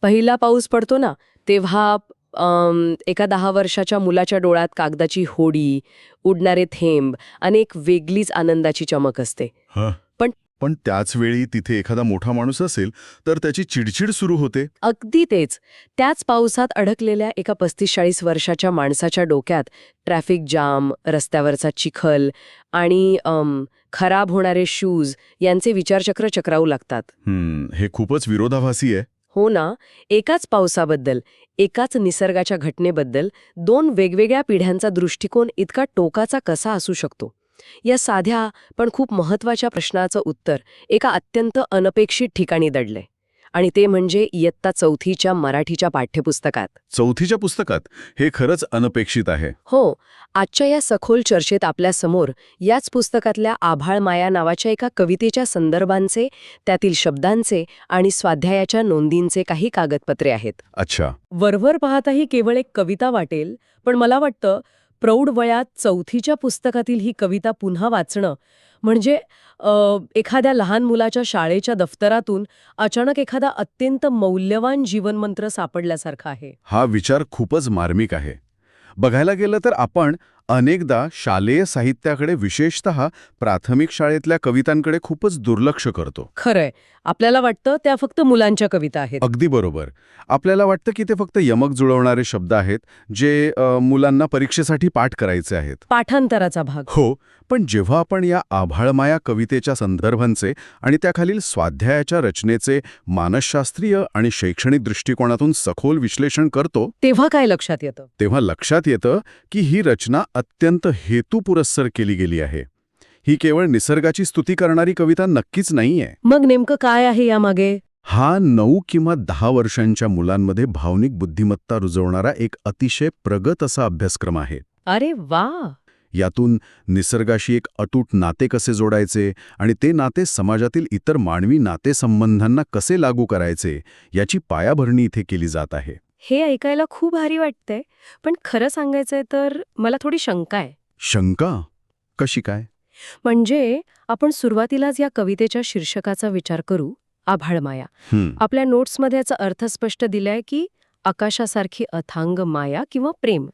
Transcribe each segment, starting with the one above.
पहिला पाऊस पडतो ना, तेव्हा एका 10 वर्षाच्या मुलाच्या डोळ्यात कागदाची होडी, उडणारे थेंब आणि एक वेगळीच आनंदाची चमक असते. हं. पण पण त्याच वेळी तिथे एखादा मोठा माणूस असेल तर त्याची चिडचिड सुरू होते. अगदी तेच. त्याच पावसात अडकलेल्या एका 35-40 वर्षाच्या माणसाच्या डोक्यात ट्रॅफिक जाम, रस्त्यावरचा चिखल आणि खराब होणारे शूज यांचे विचारचक्र चक्रावू लागतात. हे खूपच विरोधाभासी आहे. हो ना, एकाच पावसाबद्दल, एकाच निसर्गाच्या घटनेबद्दल 2 वेगवेगळ्या पिढ्यांचा दृष्टिकोन इतका टोकाचा कसा असू शकतो? या साध्या पण खूप महत्वाच्या प्रश्नाचं उत्तर एका अत्यंत अनपेक्षित ठिकाणी दडलंय. आणि ते म्हणजे इयत्ता 4थीच्या मराठीच्या पाठ्यपुस्तकात. 4थीच्या पुस्तकात हे खरंच अनपेक्षित आहे. हो, आजच्या या सखोल चर्चेत आपल्यासमोर याच पुस्तकातल्या आभाळ माया नावाच्या एका कवितेच्या संदर्भांचे, त्यातील शब्दांचे आणि स्वाध्यायाच्या नोंदींचे काही कागदपत्रे आहेत. अच्छा. वरवर पाहता ही केवळ एक कविता वाटेल, पण मला वाटतं प्रौढ वयात 4थीच्या पुस्तकातील ही कविता पुन्हा वाचणं म्हणजे एखाद्या लहान मुलाच्या शाळेच्या दफ्तरातून अचानक एखादा अत्यंत मौल्यवान जीवनमंत्र सापडल्यासारखा आहे. हा विचार खूपच मार्मिक आहे. बघायला गेलं तर आपण अनेकदा शालेय साहित्याकडे, विशेषतः प्राथमिक शाळेतल्या कवितांकडे खूपच दुर्लक्ष करतो. खरंय, आपल्याला वाटतं त्या फक्त मुलांच्या कविता आहेत. अगदी बरोबर. आपल्याला वाटतं की ते फक्त यमक जुळवणारे शब्द आहेत, जे मुलांना परीक्षेसाठी पाठ करायचे आहेत. पाठांतराचा भाग. हो, पण जेव्हा आपण या आभाळमाया कवितेच्या संदर्भांचे आणि त्याखालील स्वाध्यायाच्या रचनेचे मानसशास्त्रीय आणि शैक्षणिक दृष्टिकोनातून सखोल विश्लेषण करतो, तेव्हा काय लक्षात येतं? तेव्हा लक्षात येतं की ही रचना अत्यंत हेतुपुरस्सर केली गेली आहे. ही केवळ निसर्गाची स्तुती करणारी कविता नक्कीच नाहीये. मग नेमकं काय आहे यामागे? हा 9 किंवा 10 वर्षांच्या मुलांमध्ये भावनिक बुद्धिमत्ता रुजवणारा एक अतिशय प्रगत असा अभ्यासक्रम आहे. अरे वा! यातून निसर्गाशी एक अतूट नाते कसे जोडायचे आणि ते नाते समाजातील इतर मानवी नातेसंबंधांना कसे लागू करायचे याची पायाभरणी इथे केली जात आहे. हे ऐकायला खूप भारी वाटतंय, पण खरं सांगायचंय तर मला थोडी शंका आहे. शंका? कशी काय? म्हणजे आपण सुरुवातीलाच या कवितेच्या शीर्षकाचा विचार करू, आभाळमाया. आपल्या नोट्समध्ये याचा अर्थ स्पष्ट दिलाय की आकाशासारखी अथांग माया किंवा प्रेम.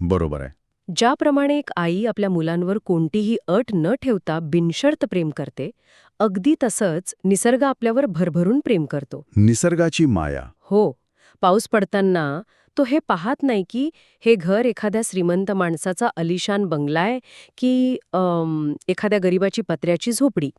बरोबर आहे. ज्याप्रमाणे एक आई आपल्या मुलांवर कोणतीही अट न ठेवता बिनशर्त प्रेम करते, अगदी तसंच निसर्ग आपल्यावर भरभरून प्रेम करतो. निसर्गाची माया. हो, पाऊस पडताना तो हे पाहत नाही की हे घर एखाद्या श्रीमंत माणसाचा अलिशान बंगलाय की एखाद्या गरिबाची पत्र्याची झोपडी.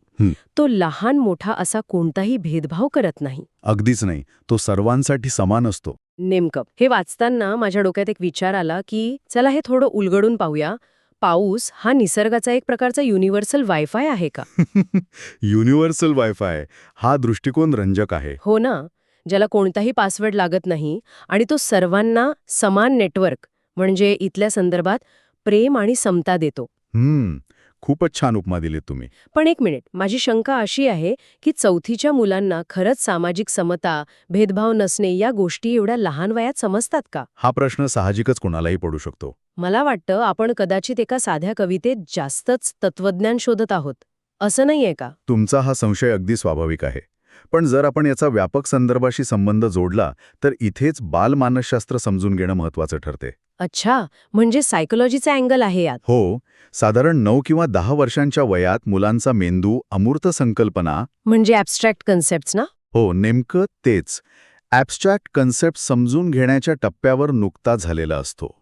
तो लहान मोठा असा कोणताही भेदभाव करत नाही. अगदीच नाही. तो सर्वांसाठी समान असतो. नेमकं हे वाचताना माझ्या डोक्यात एक विचार आला की चला हे थोडं उलगडून पाहूया. पाऊस हा निसर्गाचा एक प्रकारचा युनिव्हर्सल वायफाय आहे का? युनिव्हर्सल वायफाय हा दृष्टिकोन रंजक आहे. हो ना, ज्याला कोणताही पासवर्ड लागत नाही आणि तो सर्वांना समान नेटवर्क म्हणजे इथल्या संदर्भात प्रेम आणि समता देतो. खूपच छान उपमा दिलीत तुम्ही. पण एक मिनिट, माझी शंका अशी आहे की 4थीच्या मुलांना खरंच सामाजिक समता, भेदभाव नसणे या गोष्टी एवढ्या लहान वयात समजतात का? हा प्रश्न साहजिकच कोणालाही पडू शकतो. मला वाटतं आपण कदाचित एका साध्या कवितेत जास्तच तत्वज्ञान शोधत आहोत, असं नाहीये का? तुमचा हा संशय अगदी स्वाभाविक आहे. पण जर आपण याचा व्यापक संदर्भाशी संबंध जोडला तर इथेच बालमानसशास्त्र समजून घेणं महत्वाचं ठरते. अच्छा, म्हणजे सायकोलॉजीचा अँगल आहे यात. हो, साधारण 9 किंवा 10 वर्षांच्या वयात मुलांचा मेंदू अमूर्त संकल्पना म्हणजे ॲब्स्ट्रॅक्ट कन्सेप्ट्स ना? हो, नेमकं तेच. ॲब्स्ट्रॅक्ट कन्सेप्ट समजून घेण्याच्या टप्प्यावर नुकताच झालेला असतो.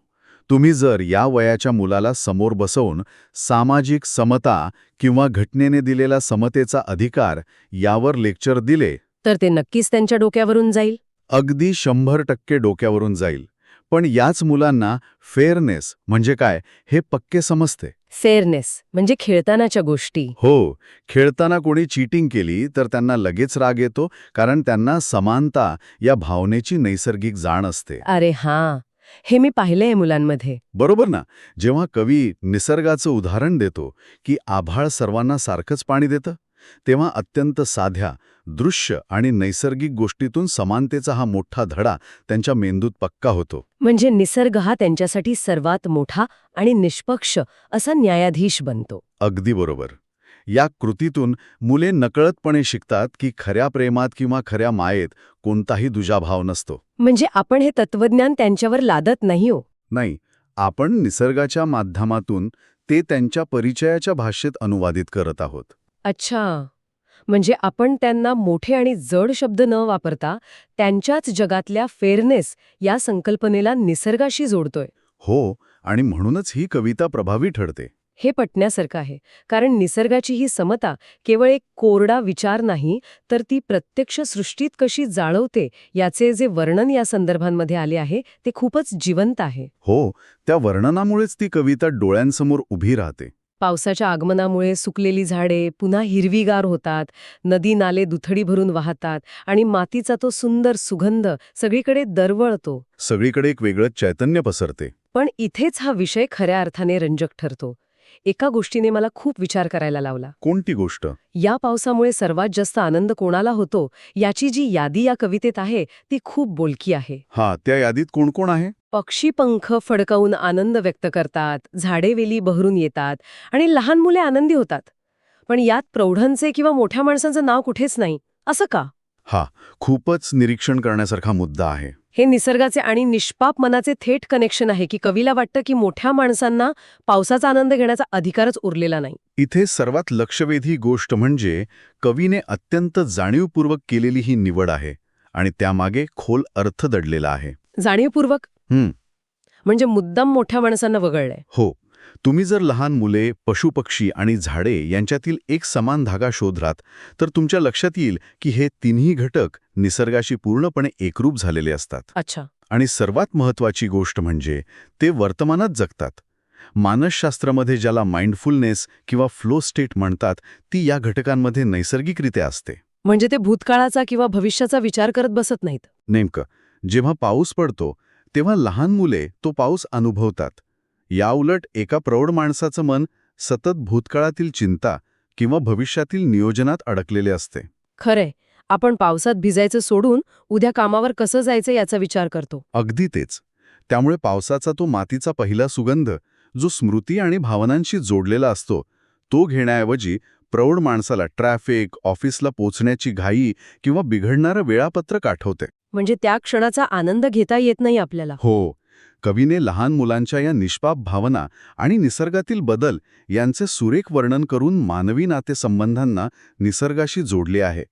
तुम्ही जर या वयाच्या मुलाला समोर बसवून सामाजिक समता किंवा घटनेने दिलेला समतेचा अधिकार यावर लेक्चर दिले तर ते नक्कीच त्यांच्या डोक्यावरून जाईल. अगदी 100% डोक्यावरून जाईल. पण याच मुलांना फेअरनेस म्हणजे काय हे पक्के समजते. फेअरनेस म्हणजे खेळतानाच्या गोष्टी. हो, खेळताना कोणी चीटिंग केली तर त्यांना लगेच राग येतो, कारण त्यांना समानता या भावनेची नैसर्गिक जाण असते. अरे हां, हे मी पाहिलंय मुलांमध्ये. बरोबर ना? जेव्हा कवी निसर्गाचं उदाहरण देतो की आभाळ सर्वांना सारखंच पाणी देतं, तेव्हा अत्यंत साध्या, दृश्य आणि नैसर्गिक गोष्टीतून समानतेचा हा मोठा धडा त्यांच्या मेंदूत पक्का होतो. म्हणजे निसर्ग हा त्यांच्यासाठी सर्वात मोठा आणि निष्पक्ष असा न्यायाधीश बनतो. अगदी बरोबर. या कृतीतून मुले नकळतपणे शिकतात की खऱ्या प्रेमात किंवा खऱ्या मायेत कोणताही दुजाभाव नसतो. म्हणजे आपण हे तत्वज्ञान त्यांच्यावर लादत नाही हो. नाही, आपण निसर्गाच्या माध्यमातून ते त्यांच्या परिचयाच्या भाषेत अनुवादित करत आहोत. अच्छा. म्हणजे आपण त्यांना मोठे आणि जड शब्द न वापरता त्यांच्याच जगातल्या फेअरनेस या संकल्पनेला निसर्गाशी जोडतोय. हो, आणि म्हणूनच ही कविता प्रभावी ठरते. हे पटण्यासारखं आहे, कारण निसर्गाची ही समता केवळ एक कोरडा विचार नाही, तर ती प्रत्यक्ष सृष्टीत कशी जाळवते याचे जे वर्णन या संदर्भांमध्ये आले आहे ते खूपच जिवंत आहे. हो, त्या वर्णनामुळेच ती कविता डोळ्यांसमोर उभी राहते. पावसाच्या आगमनामुळे सुकलेली झाडे पुन्हा हिरवीगार होतात, नदी नाले दुथडी भरून वाहतात आणि मातीचा तो सुंदर सुगंध सगळीकडे दरवळतो. सगळीकडे एक वेगळं चैतन्य पसरते. पण इथेच हा विषय खऱ्या अर्थाने रंजक ठरतो. एका गोष्टीने मला खूप विचार करायला लावला. कोणती गोष्ट? या पावसामुळे सर्वात जास्त आनंद कोणाला होतो याची जी यादी या कवितेत आहे ती खूप बोलकी आहे. हा, त्या यादीत कोण कोण आहे? पक्षी पंख फडकावून आनंद व्यक्त करतात, झाडेवेली बहरून येतात आणि लहान मुले आनंदी होतात. पण यात प्रौढांचे किंवा मोठ्या माणसांचं नाव कुठेच नाही. असं का? हा, खूपच निरीक्षण करण्यासारखा मुद्दा आहे. हे निसर्गाचे आणि निष्पाप मनाचे थेट कनेक्शन आहे की कवीला वाटतं की मोठ्या माणसांना पावसाचा आनंद घेण्याचा अधिकारच उरलेला नाही. इथे सर्वात लक्षवेधी गोष्ट म्हणजे कवीने अत्यंत जाणीवपूर्वक केलेली ही निवड आहे आणि त्यामागे खोल अर्थ दडलेला आहे. जाणीवपूर्वक म्हणजे मुद्दाम मोठ्या माणसांना वगळलंय. हो, तुम्ही जर लहान मुले, पशुपक्षी आणि झाडे यांच्यातील एक समान धागा शोधलात तर तुमच्या लक्षात येईल की हे तिन्ही घटक निसर्गाशी पूर्णपणे एकरूप झालेले असतात. अच्छा. आणि सर्वात महत्त्वाची गोष्ट म्हणजे ते वर्तमानात जगतात. मानसशास्त्रामध्ये ज्याला माइंडफुलनेस किंवा फ्लो स्टेट म्हणतात ती या घटकांमध्ये नैसर्गिकरित्या असते. म्हणजे ते भूतकाळाचा किंवा भविष्याचा विचार करत बसत नाहीत. नेमकं जेव्हा पाऊस पडतो तेव्हा लहान मुले तो पाऊस अनुभवतात. याउलट एका प्रौढ माणसाचं मन सतत भूतकाळातील चिंता किंवा भविष्यातील नियोजनात अडकलेले असते. खरंय, आपण पावसात भिजायचं सोडून उद्या कामावर कसं जायचं याचा विचार करतो. अगदी तेच. त्यामुळे पावसाचा तो मातीचा पहिला सुगंध जो स्मृती आणि भावनांशी जोडलेला असतो तो घेण्याऐवजी प्रौढ माणसाला ट्रॅफिक, ऑफिसला पोचण्याची घाई किंवा बिघडणारं वेळापत्रक आठवते. म्हणजे त्या क्षणाचा आनंद घेता येत नाही आपल्याला. हो, कवीने लहान मुलांच्या या निष्पाप भावना आणि निसर्गातील बदल यांचे सुरेख वर्णन करून मानवी नातेसंबंधांना निसर्गाशी जोडले आहे.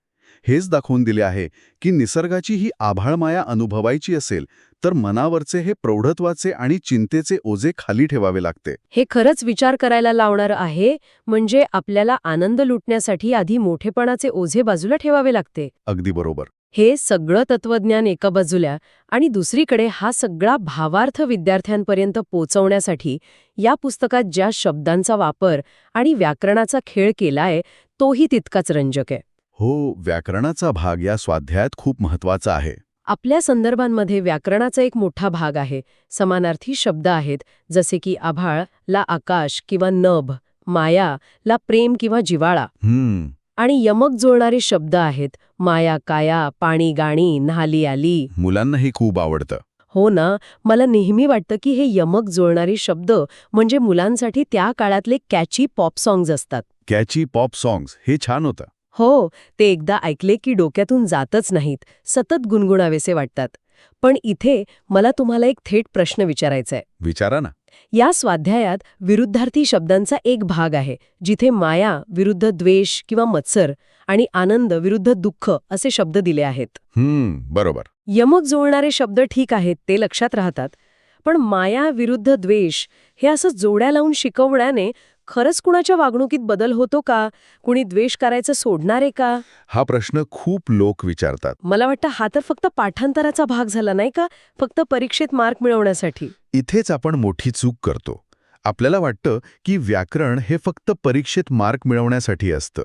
हेच दाखवून दिले आहे की निसर्गाची ही आभाळमाया अनुभवायची असेल तर मनावरचे हे प्रौढत्वाचे आणि चिंतेचे ओझे खाली ठेवावे लागते. हे खरंच विचार करायला लावणारं आहे. म्हणजे आपल्याला आनंद लुटण्यासाठी आधी मोठेपणाचे ओझे बाजूला ठेवावे लागते. अगदी बरोबर. हे सगळं तत्वज्ञान एका बाजूला आणि दुसरीकडे हा सगळा भावार्थ विद्यार्थ्यांपर्यंत पोचवण्यासाठी या पुस्तकात ज्या शब्दांचा वापर आणि व्याकरणाचा खेळ केलाय तोही तितकाच रंजक आहे. हो, व्याकरणाचा भाग या स्वाध्यायात खूप महत्वाचा आहे. आपल्या संदर्भांमध्ये व्याकरणाचा एक मोठा भाग आहे. समानार्थी शब्द आहेत, जसे की आभाळ ला आकाश किंवा नभ, माया ला प्रेम किंवा जिव्हाळा. आणि यमक जुळणारे शब्द आहेत, माया काया, पाणी गाणी, न्हाली आली. मुलांनाही खूप आवडतं. हो ना, मला नेहमी वाटतं की हे यमक जुळणारे शब्द म्हणजे मुलांसाठी त्या काळातले कॅची पॉप सॉंग्स असतात. कॅची पॉप सॉंग्स, हे छान होतं. हो, ते एकदा ऐकले की डोक्यातून जातच नाहीत, सतत गुणगुणावेसे वाटतात. पण इथे मला तुम्हाला एक थेट प्रश्न विचारायचा आहे. विचारा ना. या स्वाध्यायात विरुद्धार्थी शब्दांचा एक भाग आहे, जिथे माया विरुद्ध द्वेष किंवा मत्सर आणि आनंद विरुद्ध दुःख असे शब्द दिले आहेत. बरोबर. यमक जुळणारे शब्द ठीक आहेत, ते लक्षात राहतात. पण माया विरुद्ध द्वेष हे असं जोड्या लावून शिकवण्याने खरंच कुणाच्या वागणुकीत बदल होतो का? कुणी द्वेष करायचं सोडणार आहे का? हा प्रश्न खूप लोक विचारतात. मला वाटतं हा तर फक्त पाठांतराचा भाग झाला नाही का, फक्त परीक्षेत मार्क मिळवण्यासाठी. इथेच आपण मोठी चूक करतो. आपल्याला वाटतं की व्याकरण हे फक्त परीक्षेत मार्क मिळवण्यासाठी असतं.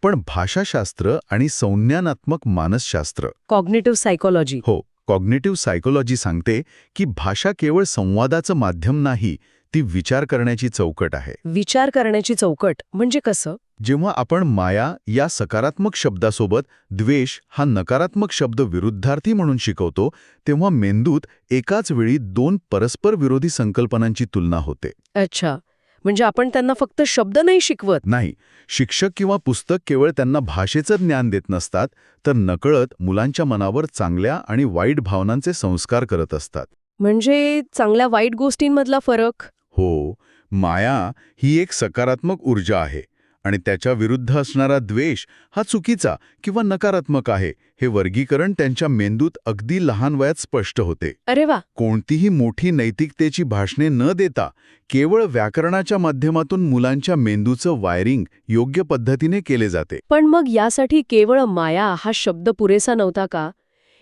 पण भाषाशास्त्र आणि संज्ञानात्मक मानसशास्त्र, कॉग्निटिव्ह सायकोलॉजी, कॉग्निटिव्ह सायकोलॉजी सांगते की भाषा केवळ संवादाचं माध्यम नाही, ती विचार करण्याची चौकट आहे. विचार करण्याची चौकट म्हणजे कसं? जेव्हा आपण माया या सकारात्मक शब्दासोबत द्वेष हा नकारात्मक शब्द विरुद्धार्थी म्हणून शिकवतो, तेव्हा मेंदूत एकाच वेळी दोन परस्पर विरोधी संकल्पनांची तुलना होते. अच्छा, म्हणजे आपण त्यांना फक्त शब्द नाही शिकवत. नाही, शिक्षक किंवा पुस्तक केवळ त्यांना भाषेचं ज्ञान देत नसतात, तर नकळत मुलांच्या मनावर चांगल्या आणि वाईट भावनांचे संस्कार करत असतात. म्हणजे चांगल्या वाईट गोष्टींमधला फरक. हो, माया ही एक सकारात्मक ऊर्जा आहे आणि त्याच्या विरुद्ध असणारा द्वेष हा चुकीचा किंवा नकारात्मक आहे, हे वर्गीकरण त्यांच्या मेंदूत अगदी लहान वयात स्पष्ट होते. अरे वा. कोणतीही मोठी नैतिकतेची भाषणे न देता केवळ व्याकरणाच्या माध्यमातून मुलांच्या मेंदूचं वायरिंग योग्य पद्धतीने केले जाते. पण मग यासाठी केवळ माया हा शब्द पुरेसा नव्हता का?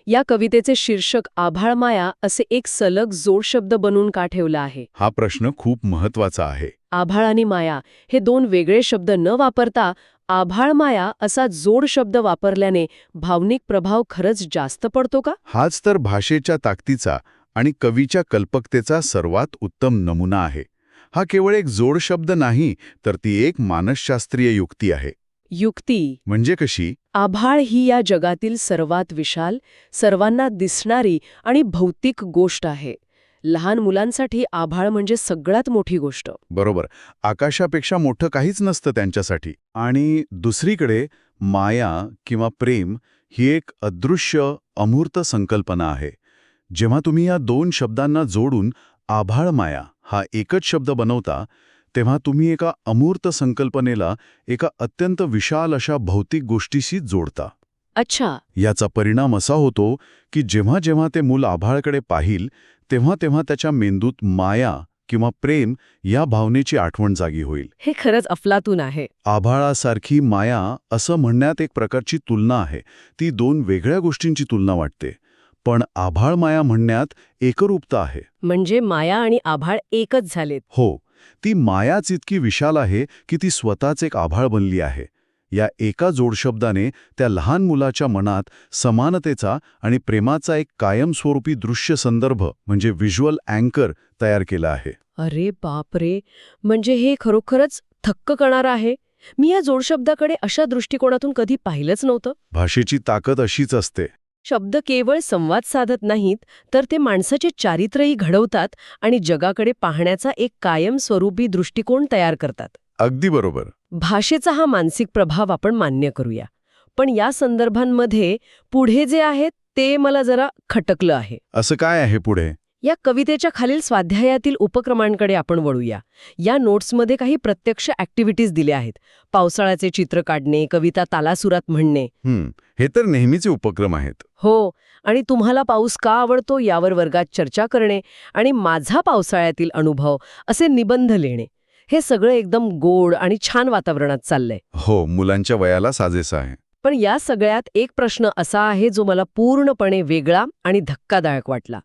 या कवितेचे शीर्षक आभाळ माया असे एक सलग जोडशब्द बनवून का ठेवला आहे? हा प्रश्न खूप महत्वाचा आहे. आभाळ आणि माया हे दोन वेगळे शब्द न वापरता आभाळ माया असा जोड शब्द वापरल्याने भावनिक प्रभाव खरंच जास्त पडतो का? हाच तर भाषेच्या ताकदीचा आणि कवीच्या कल्पकतेचा सर्वात उत्तम नमुना आहे. हा केवळ एक जोड शब्द नाही, तर ती एक मानसशास्त्रीय युक्ती आहे. युक्ती म्हणजे कशी? आभाळ ही या जगातील सर्वात विशाल, सर्वांना दिसणारी आणि भौतिक गोष्ट आहे. लहान मुलांसाठी आभाळ म्हणजे सगळ्यात मोठी गोष्ट. बरोबर, आकाशापेक्षा मोठं काहीच नसतं त्यांच्यासाठी. आणि दुसरीकडे माया किंवा प्रेम ही एक अदृश्य, अमूर्त संकल्पना आहे. जेव्हा तुम्ही या दोन शब्दांना जोडून आभाळ माया हा एकच शब्द बनवता, तेव्हा तुम्ही एका अमूर्त संकल्पनेला एका अत्यंत विशाल अशा भौतिक गोष्टीशी जोडता. अच्छा. याचा परिणाम असा होतो की जेव्हा जेव्हा ते मूल आभाळाकडे पाहिल, तेव्हा तेव्हा त्याच्या मेंदूत माया किंवा प्रेम या भावनेची आठवण जागी होईल. हे खरंच अफलातून आहे. आभाळासारखी माया असं म्हणण्यात एक प्रकारची तुलना आहे. ती दोन वेगळ्या गोष्टींची तुलना वाटते. पण आभाळ माया म्हणण्यात एकरूपता आहे. म्हणजे माया आणि आभाळ एकच झालेत. हो, ती मायाच इतकी विशाल आहे की ती स्वतःच एक आभाळ बनली आहे. या एका जोडशब्दाने त्या लहान मुलाच्या मनात समानतेचा आणि प्रेमाचा एक कायमस्वरूपी दृश्य संदर्भ म्हणजे व्हिज्युअल अँकर तयार केला आहे. अरे बापरे, म्हणजे हे खरोखरच थक्क करणारं आहे. मी या जोडशब्दाकडे अशा दृष्टिकोनातून कधी पाहिलंच नव्हतं. भाषेची ताकद अशीच असते. शब्द केवळ संवाद साधत नाहीत, तर ते माणसाचे चारित्र्यही घडवतात आणि जगाकडे पाहण्याचा एक कायमस्वरूपी दृष्टिकोन तयार करतात. अगदी बरोबर. भाषेचा हा मानसिक प्रभाव आपण मान्य करूया. पण या संदर्भांमध्ये पुढे जे आहे ते मला जरा खटकलं आहे. असं काय आहे पुढे? या कवितेच्या खालील स्वाध्यायातील उपक्रमांकडे आपण वळूया. या नोट्समध्ये काही प्रत्यक्ष ॲक्टिव्हिटीज दिल्या आहेत. पावसाळ्याचे चित्र काढणे, कविता तालासुरात म्हणणे. हे तर नेहमीचे उपक्रम आहेत. हो, आणि तुम्हाला पाऊस का आवडतो यावर वर्गात चर्चा करणे आणि माझा पावसाळ्यातील अनुभव असे निबंध लिहिणे. हे सगळं एकदम गोड आणि छान वातावरणात चाललंय. हो, मुलांच्या वयाला साजेसं आहे. पण या सगळ्यात एक प्रश्न असा आहे जो मला पूर्णपणे वेगळा आणि धक्कादायक वाटला.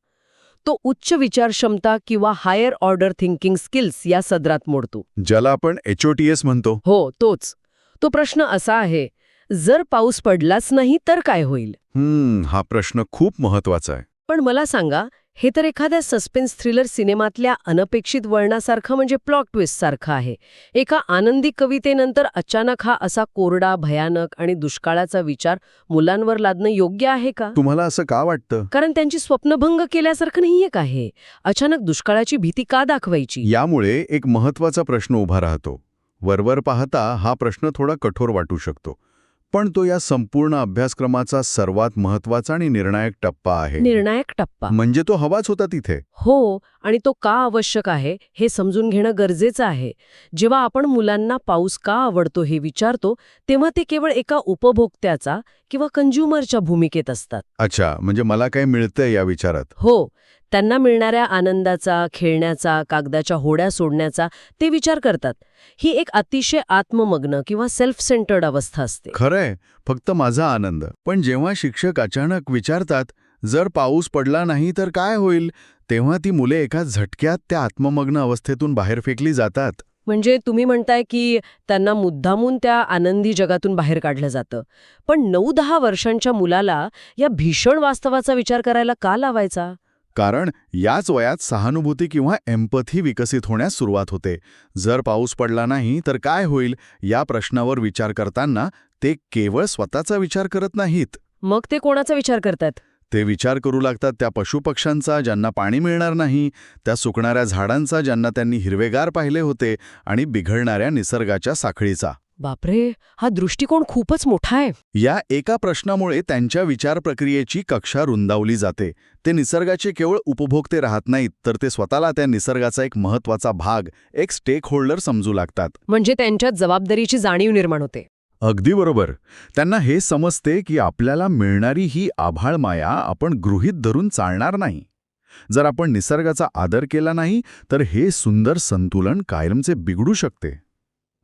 तो उच्च विचारक्षमता किंवा हायर ऑर्डर थिंकिंग स्किल्स या सदरात मोडतो. ज्याला आपण HOTS म्हणतो. हो, तोच. तो प्रश्न असा आहे, जर पाऊस पडलाच नाही तर काय होईल? हा प्रश्न खूप महत्वाचा आहे. पण मला सांगा, हे तर एखाद्या सस्पेन्स थ्रिलर सिनेमातल्या अनपेक्षित वळणासारखं म्हणजे प्लॉट ट्विस्ट सारखं आहे. एका आनंदी कवितेनंतर अचानक हा असा कोरडा, भयानक आणि दुष्काळाचा विचार मुलांवर लादणं योग्य आहे का? तुम्हाला असं का वाटतं? कारण त्यांची स्वप्नभंग केल्यासारखं नाहीये का हे? अचानक दुष्काळाची भीती का दाखवायची? यामुळे एक महत्वाचा प्रश्न उभा राहतो. वरवर पाहता हा प्रश्न थोडा कठोर वाटू शकतो, पण तो या संपूर्ण अभ्यासक्रमाचा सर्वात महत्वाचा आणि निर्णायक टप्पा आहे. निर्णायक टप्पा म्हणजे तो हवाच होता तिथे. हो, आणि तो का आवश्यक आहे हे समजून घेणं गरजेचं आहे. जेव्हा आपण मुलांना पाऊस का आवडतो हे विचारतो, तेव्हा ते केवळ एका उपभोक्त्याचा किंवा कंझ्युमरच्या भूमिकेत असतात. अच्छा, म्हणजे मला काय मिळतंय या विचारात. हो, त्यांना मिळणाऱ्या आनंदाचा, खेळण्याचा, कागदाच्या होड्या सोडण्याचा ते विचार करतात. ही एक अतिशय आत्ममग्न किंवा सेल्फ सेंटर्ड अवस्था असते. खरंय, फक्त माझा आनंद. पण जेव्हा शिक्षक अचानक विचारतात, जर पाऊस पडला नाही तर काय होईल, तेव्हा ती मुले एका झटक्यात त्या आत्ममग्न अवस्थेतून बाहेर फेकली जातात. म्हणजे तुम्ही म्हणताय की त्यांना मुद्दामून त्या आनंदी जगातून बाहेर काढलं जातं. पण 9-10 वर्षांच्या मुलाला या भीषण वास्तवाचा विचार करायला का लावायचा? कारण याच वयात सहानुभूती किंवा एम्पथी विकसित होण्यास सुरुवात होते. जर पाऊस पडला नाही तर काय होईल या प्रश्नावर विचार करताना ते केवळ स्वतःचा विचार करत नाहीत. मग ते कोणाचा विचार करतात? ते विचार करू लागतात त्या पशुपक्ष्यांचा ज्यांना पाणी मिळणार नाही, त्या सुकणाऱ्या झाडांचा ज्यांना त्यांनी हिरवेगार पाहिले होते आणि बिघडणाऱ्या निसर्गाच्या साखळीचा. बापरे, हा दृष्टिकोन खूपच मोठा आहे. या एका प्रश्नामुळे त्यांच्या विचार प्रक्रियेची कक्षा रुंदावली जाते. ते निसर्गाचे केवळ उपभोक्ते राहत नाहीत, तर ते स्वतःला त्या निसर्गाचा एक महत्त्वाचा भाग, एक स्टेक होल्डर समजू लागतात. म्हणजे त्यांच्यात जबाबदारीची जाणीव निर्माण होते. अगदी बरोबर. त्यांना हे समजते की आपल्याला मिळणारी ही आभाळ माया आपण गृहीत धरून चालणार नाही. जर आपण निसर्गाचा आदर केला नाही तर हे सुंदर संतुलन कायमचे बिघडू शकते.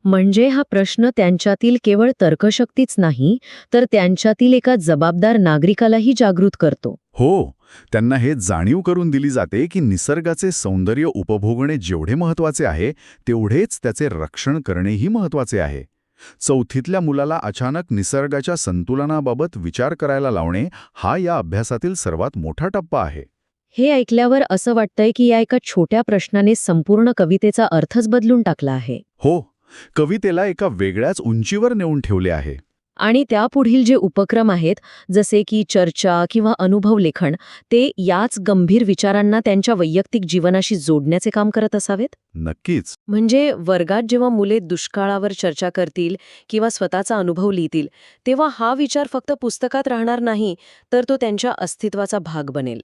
म्हणजे हा प्रश्न त्यांच्यातील केवळ तर्कशक्तीच नाही, तर त्यांच्यातील एका जबाबदार नागरिकालाही जागृत करतो. हो, त्यांना हे जाणीव करून दिली जाते की निसर्गाचे सौंदर्य उपभोगणे जेवढे महत्त्वाचे आहे, तेवढेच त्याचे रक्षण करणेही महत्त्वाचे आहे. चौथीतल्या मुलाला अचानक निसर्गाच्या संतुलनाबाबत विचार करायला लावणे हा या अभ्यासातील सर्वात मोठा टप्पा आहे. हे ऐकल्यावर असं वाटतंय की या एका छोट्या प्रश्नाने संपूर्ण कवितेचा अर्थच बदलून टाकला आहे. हो, कवितेला एका वेगळ्याच उंचीवर नेऊन ठेवले आहे. आणि त्यापुढील जे उपक्रम आहेत, जसे की चर्चा किंवा अनुभव लेखन, ते याच गंभीर विचारांना त्यांच्या वैयक्तिक जीवनाशी जोडण्याचे काम करत असावेत. नक्कीच. म्हणजे वर्गात जेव्हा मुले दुष्काळावर चर्चा करतील किंवा स्वतःचा अनुभव लिहितील, तेव्हा हा विचार फक्त पुस्तकात राहणार नाही, तर तो त्यांच्या अस्तित्वाचा भाग बनेल.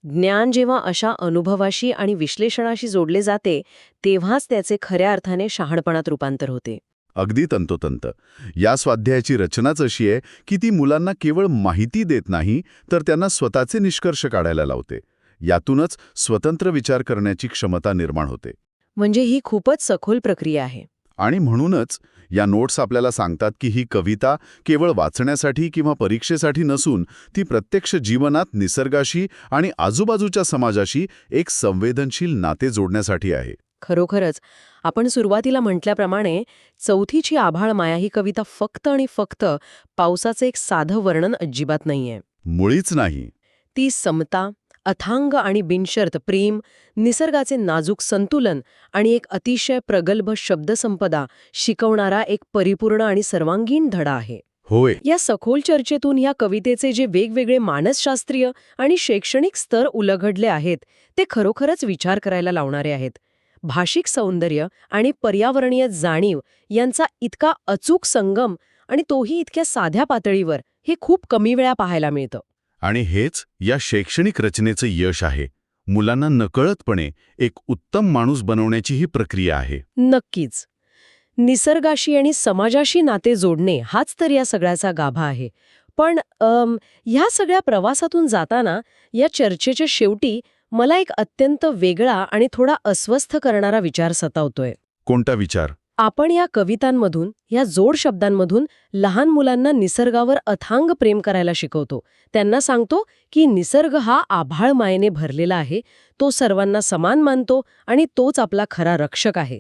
ज्ञान जेव्हा अशा अनुभवाशी आणि विश्लेषणाशी जोडले जाते, तेव्हाच त्याचे खऱ्या अर्थाने शहाणपणात रूपांतर होते. अगदी तंतोतंत. या स्वाध्यायाची रचनाच अशी आहे की ती मुलांना केवळ माहिती देत नाही, तर त्यांना स्वतःचे निष्कर्ष काढायला लावते. यातूनच स्वतंत्र विचार करण्याची क्षमता निर्माण होते. म्हणजे ही खूपच सखोल प्रक्रिया आहे. आणि म्हणूनच या नोट्स आपल्याला सांगतात की ही कविता केवळ वाचण्यासाठी किंवा परीक्षेसाठी नसून ती प्रत्यक्ष जीवनात निसर्गाशी आणि आजूबाजूच्या समाजाशी एक संवेदनशील नाते जोडण्यासाठी आहे. खरोखरच आपण सुरुवातीला म्हटल्याप्रमाणे चौथीची आभाळ माया ही कविता फक्त आणि फक्त पावसाचं एक साधं वर्णन अजिबात नाहीये. मुळीच नाही. ती समता, अथांग आणि बिनशर्त प्रेम, निसर्गाचे नाजूक संतुलन आणि एक अतिशय प्रगल्भ शब्दसंपदा शिकवणारा एक परिपूर्ण आणि सर्वांगीण धडा आहे. होय. या सखोल चर्चेतून या कवितेचे जे वेगवेगळे मानसशास्त्रीय आणि शैक्षणिक स्तर उलगडले आहेत, ते खरोखरच विचार करायला लावणारे आहेत. भाषिक सौंदर्य आणि पर्यावरणीय जाणीव यांचा इतका अचूक संगम आणि तोही इतक्या साध्या पातळीवर हे खूप कमी वेळा पाहायला मिळतं. आणि हेच या शैक्षणिक रचनेचं यश आहे. मुलांना नकळतपणे एक उत्तम माणूस बनवण्याची ही प्रक्रिया आहे. नक्कीच. निसर्गाशी आणि समाजाशी नाते जोडणे हाच तर या सगळ्याचा गाभा आहे. पण ह्या सगळ्या प्रवासातून जाताना या चर्चेच्या शेवटी मला एक अत्यंत वेगळा आणि थोडा अस्वस्थ करणारा विचार सतावतोय. कोणता विचार? आपण या कवितांमधून, या जोड शब्दांमधून लहान मुलांना निसर्गावर अथांग प्रेम करायला शिकवतो. त्यांना सांगतो की निसर्ग हा आभाळ मायेने भरलेला आहे, तो सर्वांना समान मानतो आणि तोच आपला खरा रक्षक आहे.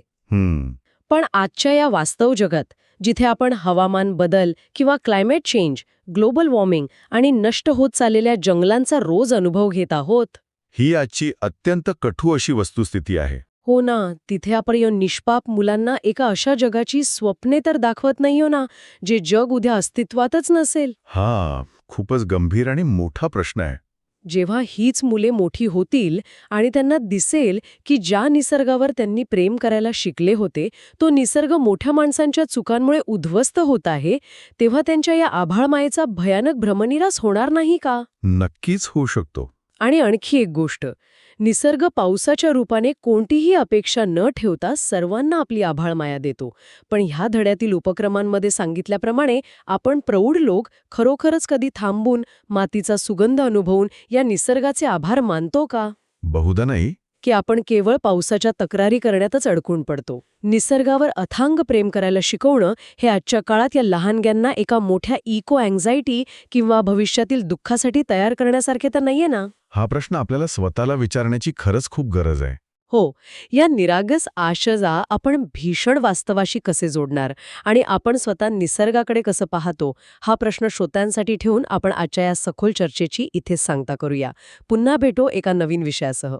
पण आजच्या या वास्तव जगात, जिथे आपण हवामान बदल किंवा क्लायमेट चेंज, ग्लोबल वॉर्मिंग आणि नष्ट होत चाललेल्या जंगलांचा रोज अनुभव घेत आहोत, ही आजची अत्यंत कठू अशी वस्तुस्थिती आहे. हो ना, तिथे आपण या निष्पाप मुलांना एका अशा जगाची स्वप्ने तर दाखवत नाही हो ना, जे जग उद्या अस्तित्वातच नसेल. हा खूपच गंभीर आणि मोठा प्रश्न आहे. जेव्हा हीच मुले मोठी होतील आणि त्यांना दिसेल की ज्या निसर्गावर त्यांनी प्रेम करायला शिकले होते, तो निसर्ग मोठ्या माणसांच्या चुकांमुळे उद्ध्वस्त होत आहे, तेव्हा त्यांच्या या आभाळमायेचा भयानक भ्रमनिरास होणार नाही का? नक्कीच होऊ शकतो. आणि आणखी एक गोष्ट, निसर्ग पावसाच्या रूपाने कोणतीही अपेक्षा न ठेवता सर्वांना आपली आभाळमाया देतो. पण ह्या धड्यातील उपक्रमांमध्ये सांगितल्याप्रमाणे आपण प्रौढ लोक खरोखरच कधी थांबून, मातीचा सुगंध अनुभवून या निसर्गाचे आभार मानतो का? बहुधा नाही. की आपण केवळ पावसाच्या तक्रारी करण्यातच अडकून पडतो. निसर्गावर अथांग प्रेम करायला शिकवणं हे आजच्या काळात या लहानग्यांना एका मोठ्या इको अँझायटी किंवा भविष्यातील दुःखासाठी तयार करण्यासारखे तर नाहीये ना? हा प्रश्न आपल्याला स्वतःला विचारण्याची खरंच खूप गरज आहे. हो, या निरागस आशजा आपण भीषण वास्तवाशी कसे जोडणार आणि आपण स्वतः निसर्गाकडे कसं पाहतो, हा प्रश्न श्रोत्यांसाठी ठेवून आपण आजच्या या सखोल चर्चेची इथेच सांगता करूया. पुन्हा भेटू एका नवीन विषयासह.